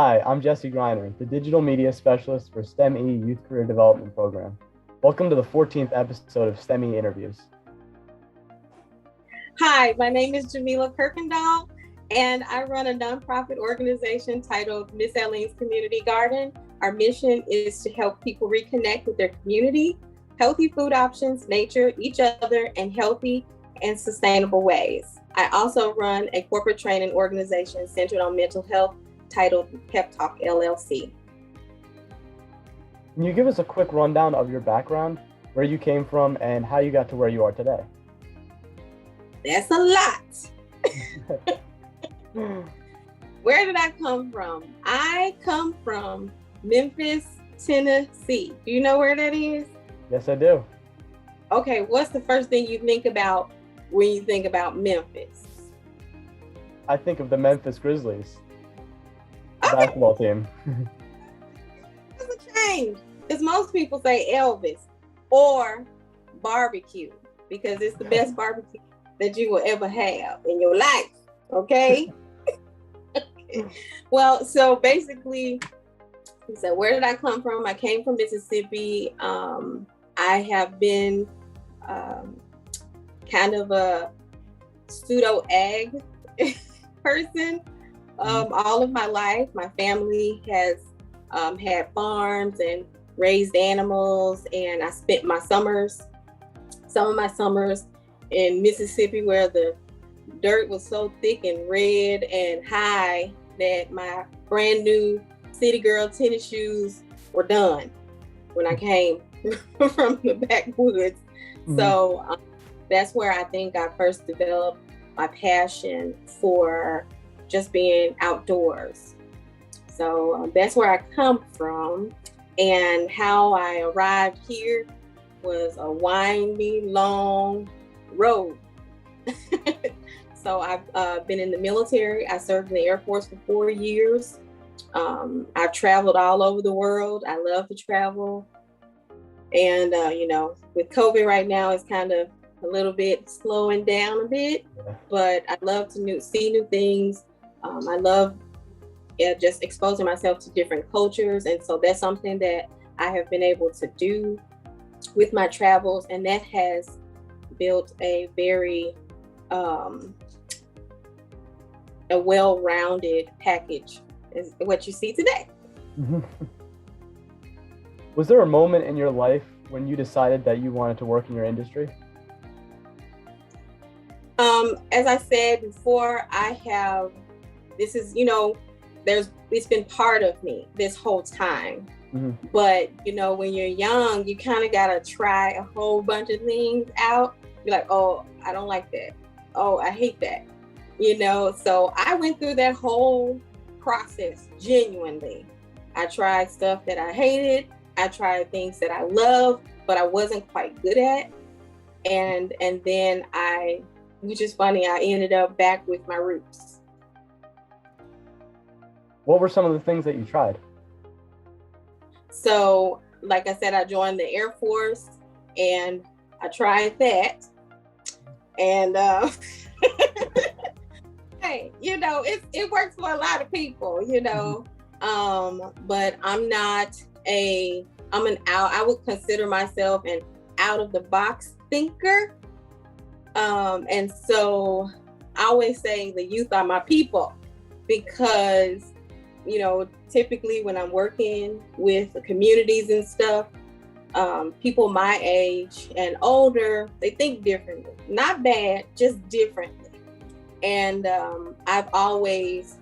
Hi, I'm Jesse Griner, the Digital Media Specialist for STEM-E Youth Career Development Program. Welcome to the 14th episode of STEM-E Interviews. Hi, my name is Jamila Kuykendall, and I run a nonprofit organization titled Miss Eileen's Community Garden. Our mission is to help people reconnect with their community, healthy food options, nature, each other, and healthy and sustainable ways. I also run a corporate training organization centered on mental health titled PepTalk LLC. Can you give us a quick rundown of your background, where you came from, and how you got to where you are today? That's a lot. Where did I come from? I come from Memphis, Tennessee. Do you know where that is? Yes, I do. Okay, what's the first thing you think about when you think about Memphis? I think of the Memphis Grizzlies, the Okay. basketball team. That's a change, because most people say Elvis or barbecue, because it's the best barbecue that you will ever have in your life. Okay. Okay. Well, so basically, so where did I come from? I came from Mississippi. I have been kind of a pseudo ag person all of my life. My family has had farms and raised animals, and I spent some of my summers in Mississippi, where the dirt was so thick and red and high that my brand new city girl tennis shoes were done when I came from the backwoods. Mm-hmm. So that's where I think I first developed my passion for just being outdoors. So that's where I come from, and how I arrived here was a windy, long road. So I've been in the military. I served in the Air Force for 4 years. I've traveled all over the world. I love to travel. And, with COVID right now, it's kind of a little bit slowing down a bit, but I love to see new things. I love just exposing myself to different cultures. And so that's something that I have been able to do with my travels. And that has built a very a well-rounded package is what you see today. Was there a moment in your life when you decided that you wanted to work in your industry? As I said before, it's been part of me this whole time. Mm-hmm. But, when you're young, you kind of got to try a whole bunch of things out. You're like, oh, I don't like that. Oh, I hate that. So I went through that whole process genuinely. I tried stuff that I hated. I tried things that I loved, but I wasn't quite good at. And then which is funny, I ended up back with my roots. What were some of the things that you tried? So, like I said, I joined the Air Force, and I tried that. And hey, it works for a lot of people, but I would consider myself an out of the box thinker. And so I always say the youth are my people, because, typically when I'm working with the communities and stuff, people my age and older, they think differently. Not bad, just differently. And I've always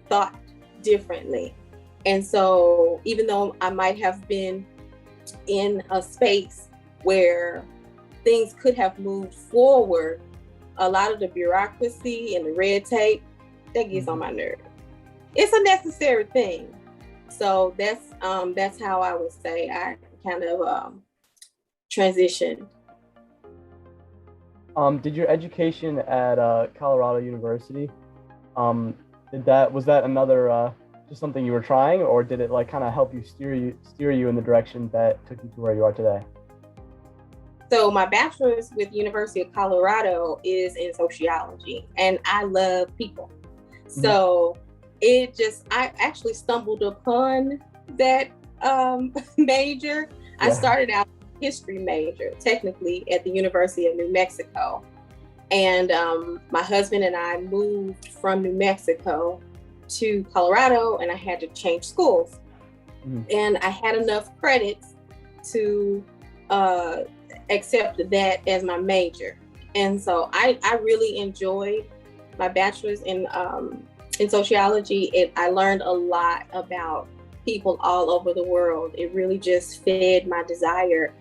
thought differently. And so even though I might have been in a space where things could have moved forward, a lot of the bureaucracy and the red tape, that gets on my nerve. It's a necessary thing. So that's how I would say I kind of transitioned. Did your education at Colorado University, was that another just something you were trying, or did it kind of help you steer you in the direction that took you to where you are today? So my bachelor's with University of Colorado is in sociology, and I love people. So I actually stumbled upon that major. I Yeah. started out history major, technically, at the University of New Mexico. And my husband and I moved from New Mexico to Colorado, and I had to change schools. And I had enough credits to accept that as my major. And so I really enjoyed my bachelor's in sociology. I learned a lot about people all over the world. It really just fed my desire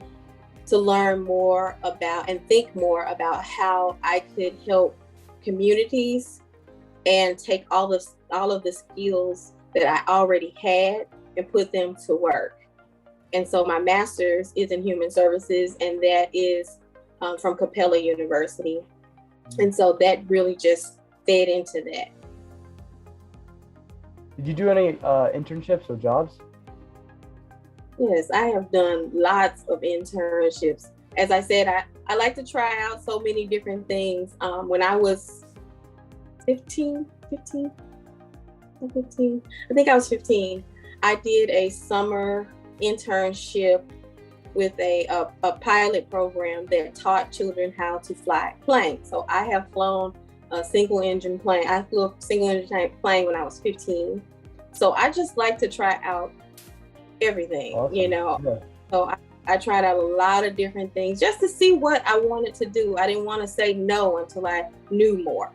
to learn more about and think more about how I could help communities and take all of the skills that I already had and put them to work. And so my master's is in human services, and that is from Capella University. And so that really just fed into that. Did you do any internships or jobs? Yes, I have done lots of internships. As I said, I like to try out so many different things. When I was 15, I think I was 15, I did a summer internship with a pilot program that taught children how to fly planes. So I have flown a single engine plane. I flew a single engine plane when I was 15. So I just like to try out everything, Awesome. Yeah. So I tried out a lot of different things just to see what I wanted to do. I didn't want to say no until I knew more.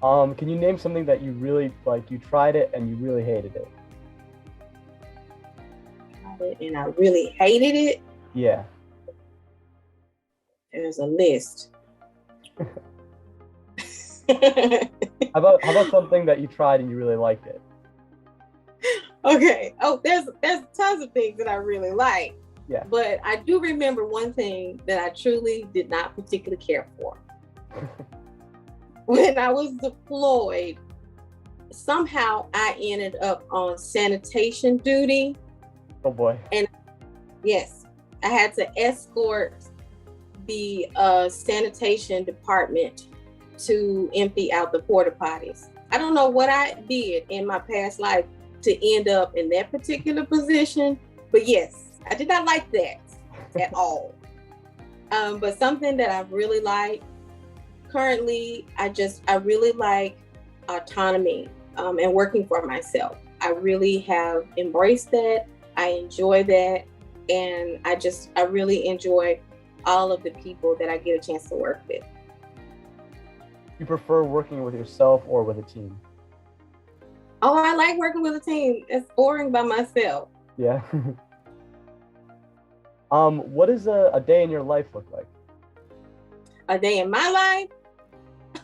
Can you name something that you really like? You tried it and you really hated it. And I really hated it. Yeah. There's a list. How about something that you tried and you really liked it? Okay. Oh, there's tons of things that I really like. Yeah. But I do remember one thing that I truly did not particularly care for. When I was deployed, somehow I ended up on sanitation duty. Oh boy. And yes, I had to escort the sanitation department to empty out the porta potties. I don't know what I did in my past life to end up in that particular position, but yes, I did not like that at all. But something that I really like currently, I really like autonomy and working for myself. I really have embraced that. I enjoy that. And I really enjoy all of the people that I get a chance to work with. You prefer working with yourself or with a team? Oh, I like working with a team. It's boring by myself. Yeah. What does a day in your life look like? A day in my life?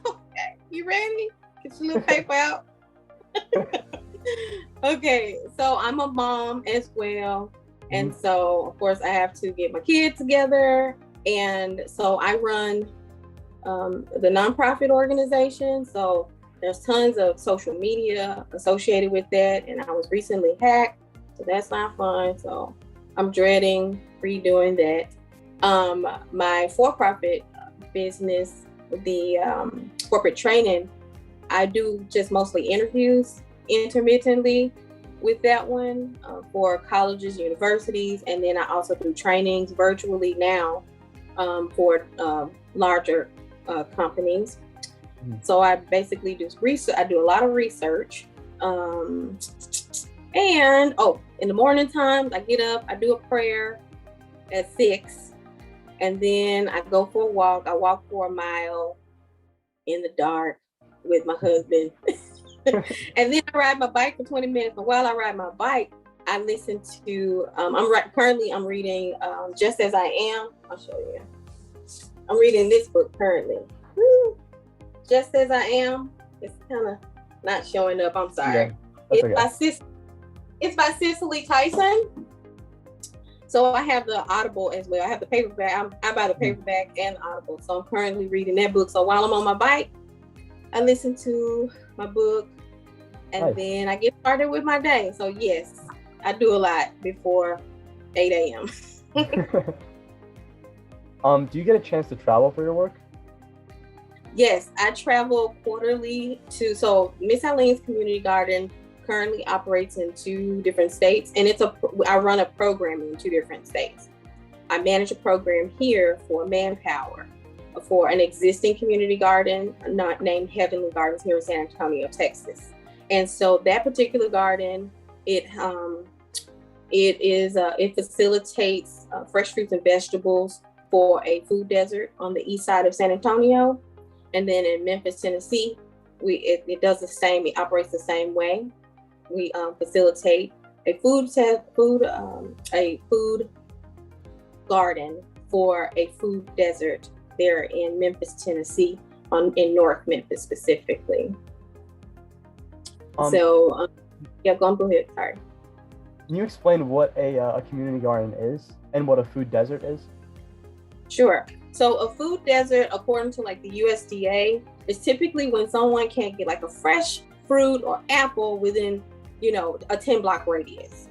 Okay, you ready? Get your little paper out. Okay, so I'm a mom as well. And so, of course, I have to get my kids together. And so I run the nonprofit organization. So there's tons of social media associated with that. And I was recently hacked, so that's not fun. So I'm dreading redoing that. My for-profit business, the corporate training, I do just mostly interviews intermittently with that one for colleges, universities, and then I also do trainings virtually now for larger companies. So I basically do research. I do a lot of research. And in the morning times, I get up, I do a prayer at 6, and then I go for a walk. I walk for a mile in the dark with my husband. And then I ride my bike for 20 minutes. But while I ride my bike, I listen to, currently I'm reading Just As I Am. I'll show you. I'm reading this book currently. Woo. Just As I Am. It's kind of not showing up. I'm sorry. Yeah, it's by Cicely Tyson. So I have the Audible as well. I have the paperback. I buy the paperback and Audible. So I'm currently reading that book. So while I'm on my bike, I listen to my book, and then I get started with my day. So yes, I do a lot before 8 a.m. Do you get a chance to travel for your work? Yes, I travel quarterly so Miss Eileen's Community Garden currently operates in 2 different states, and I run a program in 2 different states. I manage a program here for manpower for an existing community garden not named Heavenly Gardens here in San Antonio, Texas. And so that particular garden, it facilitates fresh fruits and vegetables for a food desert on the east side of San Antonio. And then in Memphis, Tennessee, it does the same. It operates the same way. We facilitate a food garden for a food desert there in Memphis, Tennessee, in North Memphis specifically. Go ahead. Sorry. Can you explain what a community garden is and what a food desert is? Sure. So a food desert, according to like the USDA, is typically when someone can't get like a fresh fruit or apple within, a 10-block radius.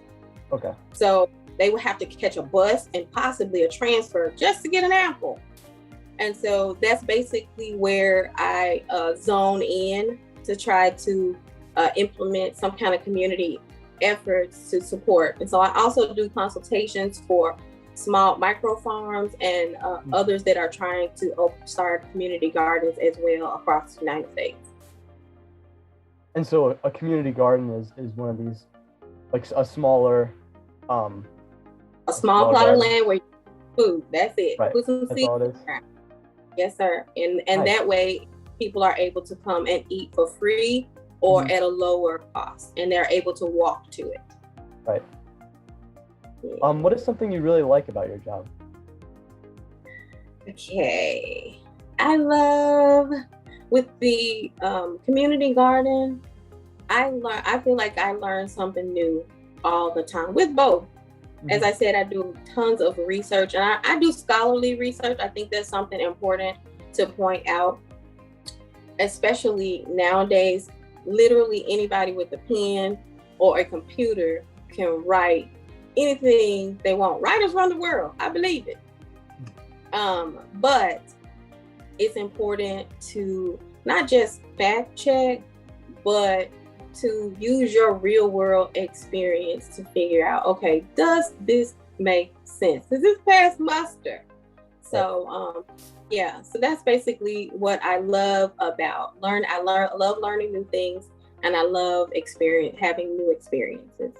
Okay. So they would have to catch a bus and possibly a transfer just to get an apple. And so that's basically where I zone in to try to implement some kind of community efforts to support. And so I also do consultations for small micro farms and others that are trying to start community gardens as well across the United States. And so a community garden is one of these, like a smaller a small plot of land where you food. That's it. Right. Put some seeds. All it is. Yes, sir. And Nice. That way people are able to come and eat for free or at a lower cost, and they're able to walk to it. Right. Yeah. What is something you really like about your job? Okay. I love with the community garden, I feel like I learn something new all the time with both. Mm-hmm. As I said, I do tons of research, and I do scholarly research. I think that's something important to point out, especially nowadays. Literally anybody with a pen or a computer can write anything they want. Writers run the world. I believe it. But it's important to not just fact check, but to use your real world experience to figure out, okay, does this make sense? Does this pass muster? So, so that's basically what I love about I love learning new things, and I love having new experiences.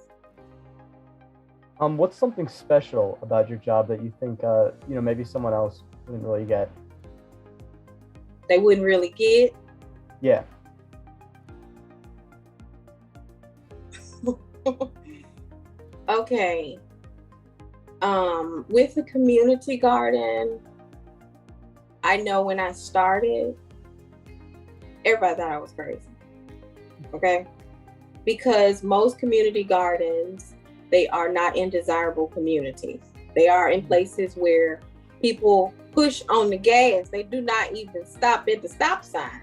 What's something special about your job that you think, maybe someone else wouldn't really get? They wouldn't really get? Yeah. Okay. With the community garden, I know when I started, everybody thought I was crazy. Okay? Because most community gardens, they are not in desirable communities. They are in places where people push on the gas. They do not even stop at the stop sign.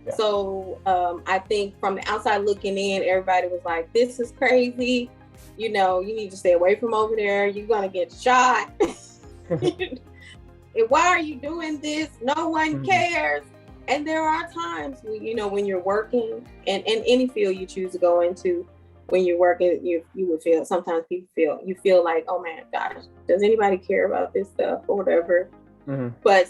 Yeah. So I think from the outside looking in, everybody was like, this is crazy. You need to stay away from over there. You're going to get shot. Why are you doing this? No one cares. And there are times when you're working and in any field you choose to go into, when you're working, you would feel, sometimes you feel like, oh man, gosh, does anybody care about this stuff or whatever? Mm-hmm. But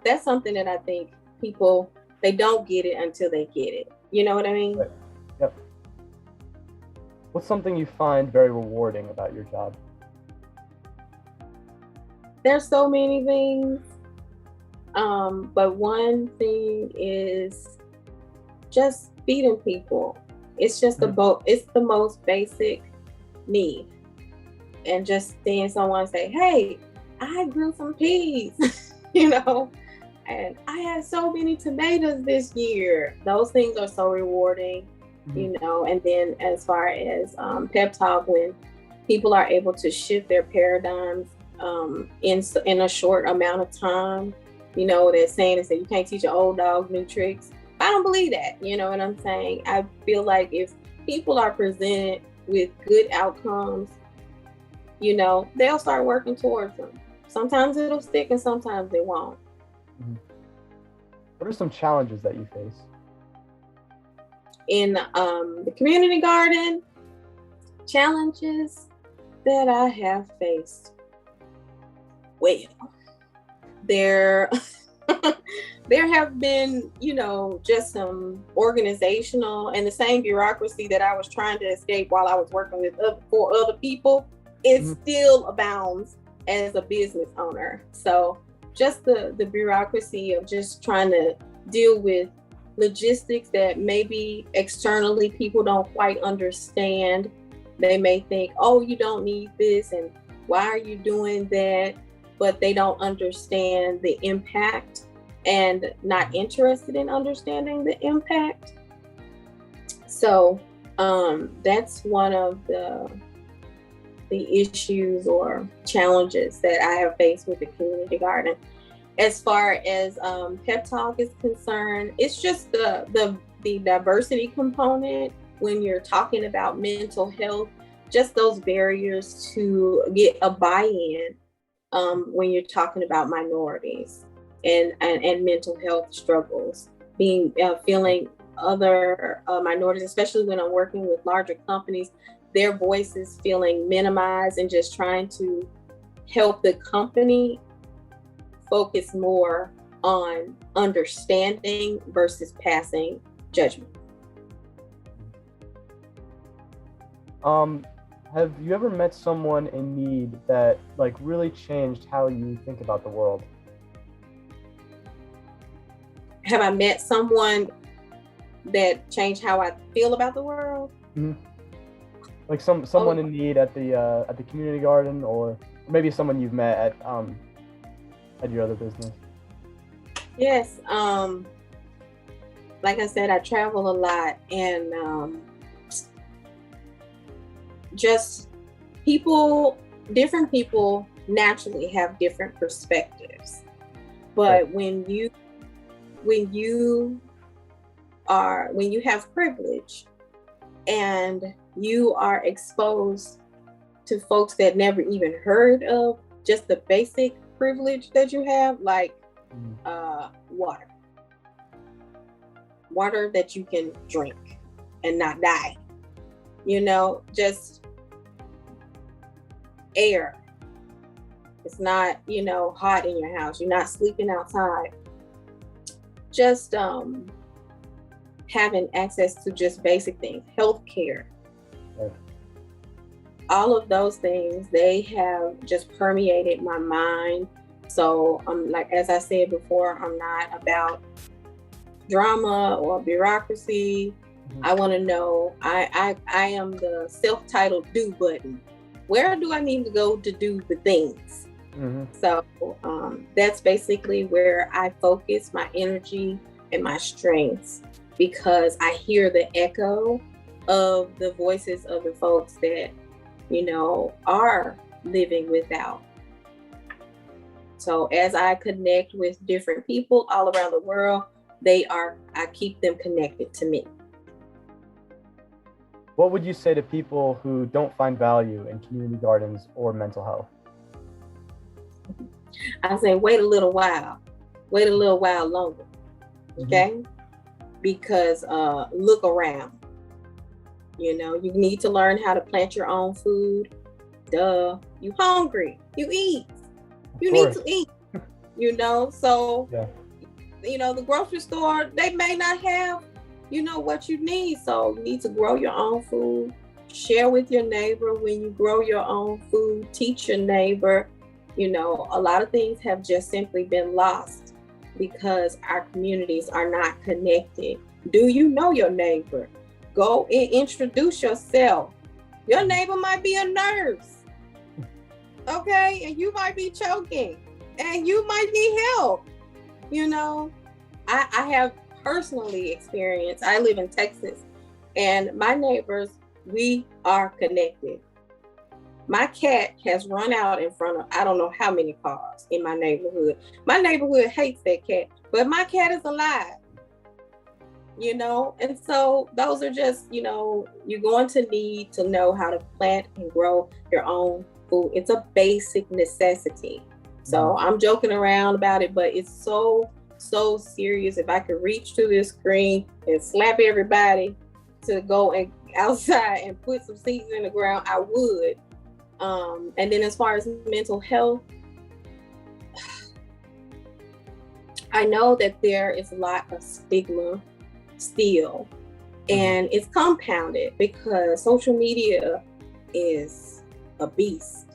that's something that I think people, they don't get it until they get it. You know what I mean? Right. Yep. What's something you find very rewarding about your job? There's so many things. But one thing is just feeding people. It's just it's the most basic need. And just seeing someone say, hey, I grew some peas, and I had so many tomatoes this year. Those things are so rewarding, and then as far as PepTalk, when people are able to shift their paradigms in a short amount of time, that saying is that you can't teach an old dog new tricks. I don't believe that. You know what I'm saying? I feel like if people are presented with good outcomes, they'll start working towards them. Sometimes it'll stick and sometimes it won't. What are some challenges that you face? In the community garden, challenges that I have faced. Well, there there have been, just some organizational and the same bureaucracy that I was trying to escape while I was working with for other people. It still abounds as a business owner. So just the bureaucracy of just trying to deal with logistics that maybe externally people don't quite understand. They may think, oh, you don't need this, and why are you doing that? But they don't understand the impact and not interested in understanding the impact. So that's one of the issues or challenges that I have faced with the community garden. As far as PepTalk is concerned, it's just the diversity component when you're talking about mental health, just those barriers to get a buy-in when you're talking about minorities and mental health struggles, feeling other minorities, especially when I'm working with larger companies, their voices feeling minimized, and just trying to help the company focus more on understanding versus passing judgment. Have you ever met someone in need that like really changed how you think about the world? Have I met someone that changed how I feel about the world? Mm-hmm. Like someone in need at the community garden, or maybe someone you've met at your other business. Yes. Like I said, I travel a lot, and just different people naturally have different perspectives. But when you have privilege and you are exposed to folks that never even heard of just the basic privilege that you have, like water that you can drink and not die, just air. It's not, hot in your house. You're not sleeping outside. Just having access to just basic things, healthcare. Right. All of those things, they have just permeated my mind. So like, as I said before, I'm not about drama or bureaucracy. Mm-hmm. I want to know, I am the self-titled do button. Where do I need to go to do the things? Mm-hmm. So that's basically where I focus my energy and my strengths, because I hear the echo of the voices of the folks that, are living without. So as I connect with different people all around the world, I keep them connected to me. What would you say to people who don't find value in community gardens or mental health? I say, wait a little while longer. Okay? Mm-hmm. Because look around. You need to learn how to plant your own food. Duh. You hungry. You eat. You need to eat. So, yeah. The grocery store, they may not have, what you need. So you need to grow your own food. Share with your neighbor when you grow your own food. Teach your neighbor. A lot of things have just simply been lost because our communities are not connected. Do you know your neighbor? Go and introduce yourself. Your neighbor might be a nurse, okay? And you might be choking and you might need help. I have personally experienced, I live in Texas, and my neighbors, we are connected. My cat has run out in front of, I don't know how many cars in my neighborhood. My neighborhood hates that cat, but my cat is alive. And so those are just, you're going to need to know how to plant and grow your own food. It's a basic necessity. So I'm joking around about it, but it's so so serious. If I could reach to this screen and slap everybody to go and outside and put some seeds in the ground, I would. And then as far as mental health, I know that there is a lot of stigma still, and it's compounded because social media is a beast.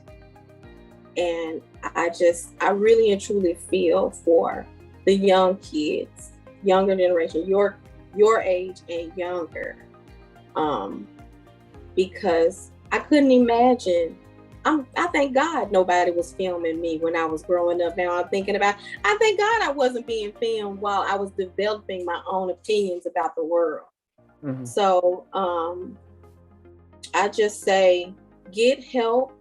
And I really and truly feel for the young kids, younger generation, your age and younger, because I couldn't imagine. I thank God nobody was filming me when I was growing up. Now I'm thinking about, I thank God I wasn't being filmed while I was developing my own opinions about the world. Mm-hmm. So I just say, get help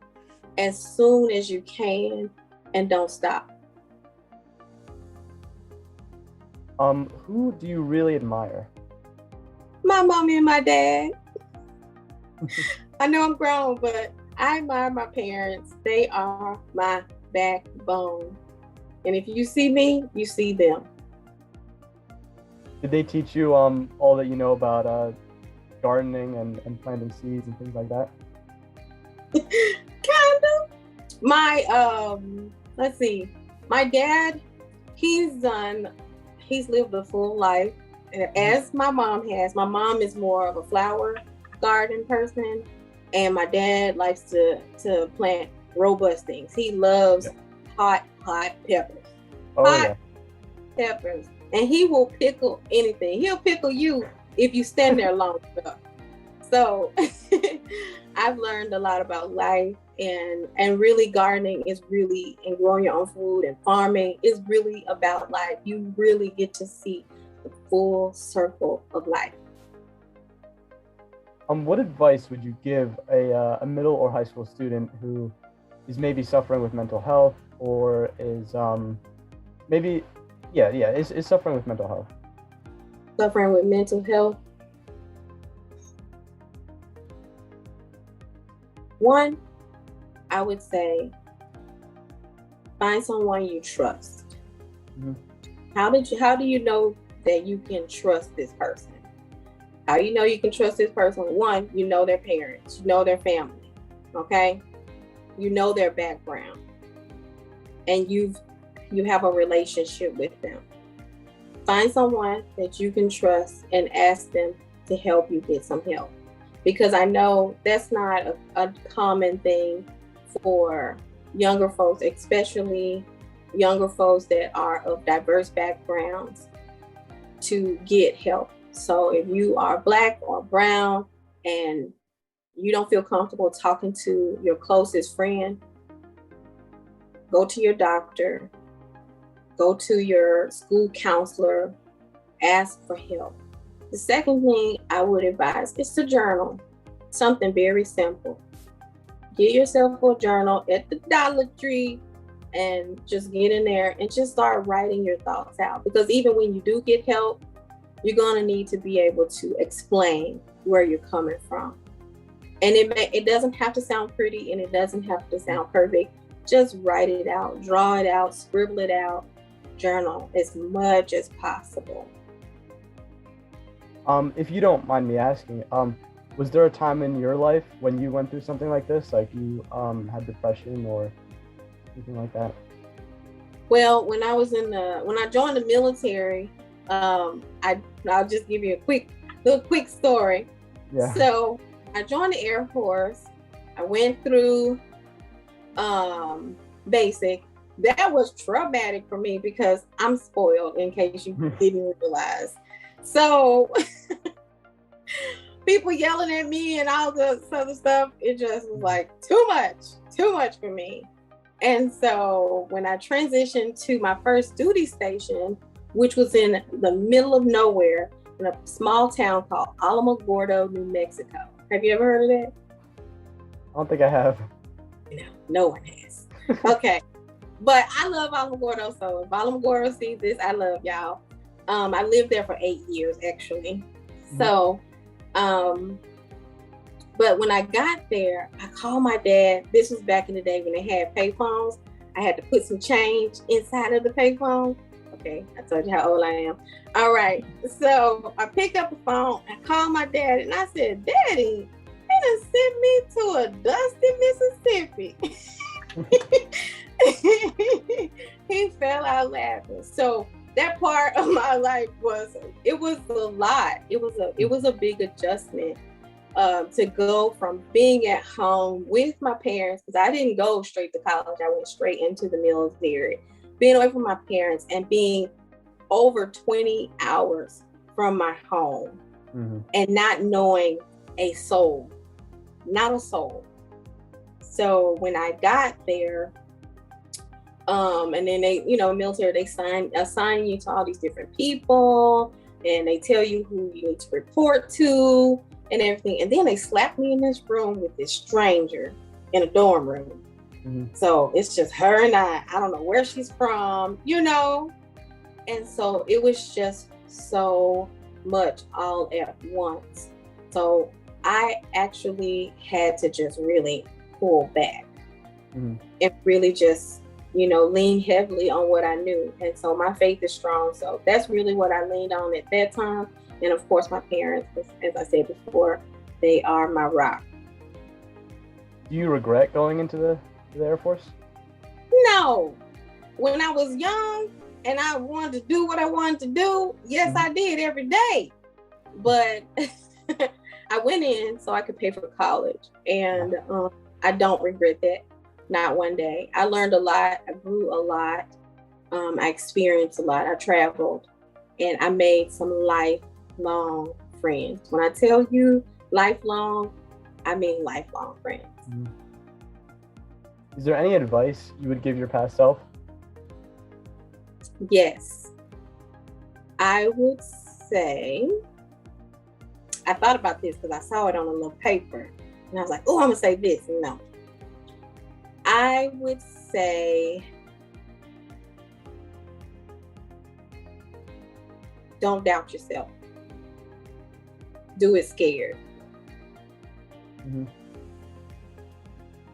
as soon as you can and don't stop. Who do you really admire? My mommy and my dad. I know I'm grown, but I admire my parents. They are my backbone. And if you see me, you see them. Did they teach you all that you know about gardening and planting seeds and things like that? Kind of. Let's see. My dad, he's lived a full life, as my mom has. My mom is more of a flower garden person, and my dad likes to plant robust things. He loves hot peppers. Peppers. And he will pickle anything. He'll pickle you if you stand there long enough. So I've learned a lot about life, and really gardening is really, and growing your own food and farming is really about life. You really get to see the full circle of life. What advice would you give a middle or high school student who is maybe suffering with mental health, or is is suffering with mental health? Suffering with mental health. One, I would say, find someone you trust. Mm-hmm. How do you know that you can trust this person? How you know you can trust this person? One, you know their parents, you know their family, okay? You know their background, and you have a relationship with them. Find someone that you can trust and ask them to help you get some help. Because I know that's not a common thing for younger folks, especially younger folks that are of diverse backgrounds, to get help. So if you are Black or brown and you don't feel comfortable talking to your closest friend, go to your doctor, go to your school counselor, ask for help. The second thing I would advise is to journal. Something very simple. Get yourself a journal at the Dollar Tree and just get in there and just start writing your thoughts out. Because even when you do get help, you're going to need to be able to explain where you're coming from. And it doesn't have to sound pretty, and it doesn't have to sound perfect. Just write it out, draw it out, scribble it out, journal as much as possible. If you don't mind me asking, was there a time in your life when you went through something like this, like you had depression or anything like that? Well, when I joined the military, I'll just give you a quick story. Yeah. So I joined the Air Force. I went through basic. That was traumatic for me because I'm spoiled, in case you didn't realize. So people yelling at me and all this other stuff, it just was like too much for me. And so when I transitioned to my first duty station, which was in the middle of nowhere in a small town called Alamogordo, New Mexico. Have you ever heard of that? I don't think I have. No one has. Okay. But I love Alamogordo, so if Alamogordo sees this, I love y'all. I lived there for 8 years, actually. Mm-hmm. So, but when I got there, I called my dad. This was back in the day when they had payphones. I had to put some change inside of the payphone. Okay, I told you how old I am. All right, so I picked up the phone, I called my dad, and I said, Daddy, they done sent me to a dusty Mississippi. He fell out laughing. So that part of my life was a lot. It was a big adjustment to go from being at home with my parents, because I didn't go straight to college. I went straight into the military. Being away from my parents and being over 20 hours from my home, and not knowing a soul, not a soul. So when I got there, and then they, military, they assign you to all these different people, and they tell you who you need to report to and everything. And then they slapped me in this room with this stranger in a dorm room. So it's just her and I don't know where she's from, and so it was just so much all at once. So I actually had to just really pull back and really just, lean heavily on what I knew. And so my faith is strong. So that's really what I leaned on at that time. And of course, my parents, as I said before, they are my rock. Do you regret going into the Air Force? No. When I was young and I wanted to do what I wanted to do, yes, I did every day. But I went in so I could pay for college. And I don't regret that. Not one day. I learned a lot. I grew a lot. I experienced a lot. I traveled. And I made some lifelong friends. When I tell you lifelong, I mean lifelong friends. Is there any advice you would give your past self? Yes. I would say, I thought about this because I saw it on a little paper. And I was like, oh, I'm going to say this. No. I would say, don't doubt yourself. Do it scared.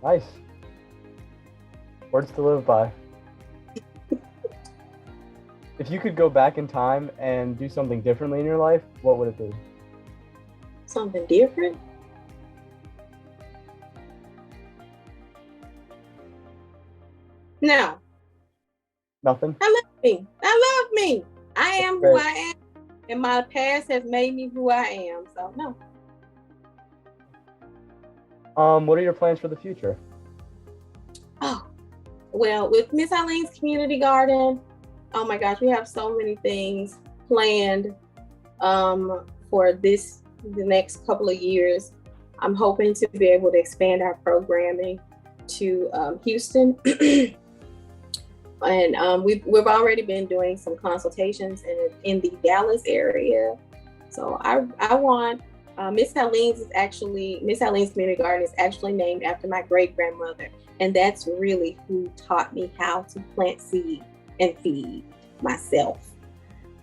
Nice. Words to live by. If you could go back in time and do something differently in your life, what would it be? Something different? No. Nothing? I love me. I am who I am. And my past has made me who I am. So no. What are your plans for the future? Oh, well, with Miss Eileen's Community Garden, oh my gosh, we have so many things planned for the next couple of years. I'm hoping to be able to expand our programming to Houston. And we've already been doing some consultations in the Dallas area. So I want Miss Eileen's Community Garden is actually named after my great grandmother, and that's really who taught me how to plant seed and feed myself.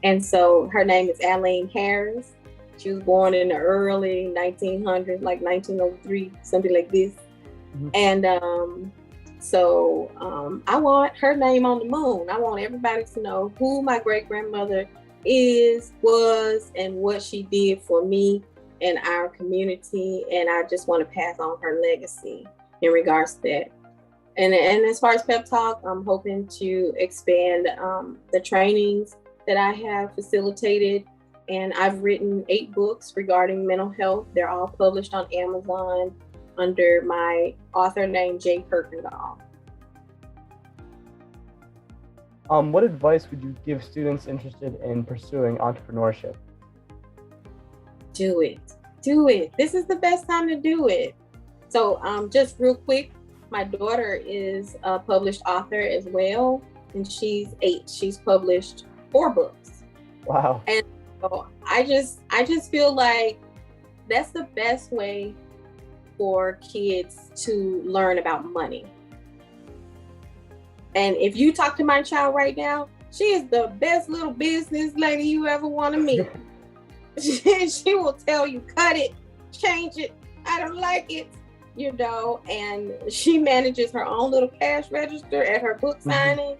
And so her name is Aline Harris. She was born in the early 1900s, like 1903, something like this. And so I want her name on the moon. I want everybody to know who my great grandmother was, and what she did for me and our community. And I just want to pass on her legacy in regards to that. And as far as Pep Talk, I'm hoping to expand the trainings that I have facilitated. And I've written 8 books regarding mental health. They're all published on Amazon under my author name, Kuykendall. What advice would you give students interested in pursuing entrepreneurship? Do it. This is the best time to do it. So just real quick, my daughter is a published author as well, and she's 8. She's published 4 books. Wow. And so I just feel like that's the best way for kids to learn about money. And if you talk to my child right now, she is the best little business lady you ever want to meet. She will tell you, cut it, change it, I don't like it, and she manages her own little cash register at her book signings.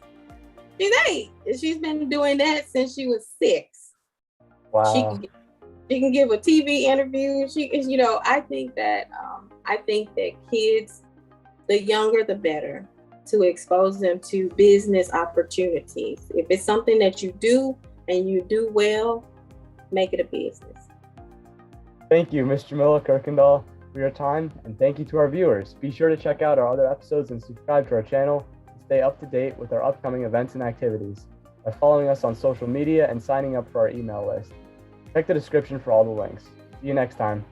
She's 8. And she's been doing that since she was 6. Wow. She can give a TV interview. She is, I think that kids, the younger the better, to expose them to business opportunities. If it's something that you do and you do well, make it a business. Thank you, Ms. Jamila Kuykendall, for your time, and thank you to our viewers. Be sure to check out our other episodes and subscribe to our channel to stay up to date with our upcoming events and activities by following us on social media and signing up for our email list. Check the description for all the links. See you next time.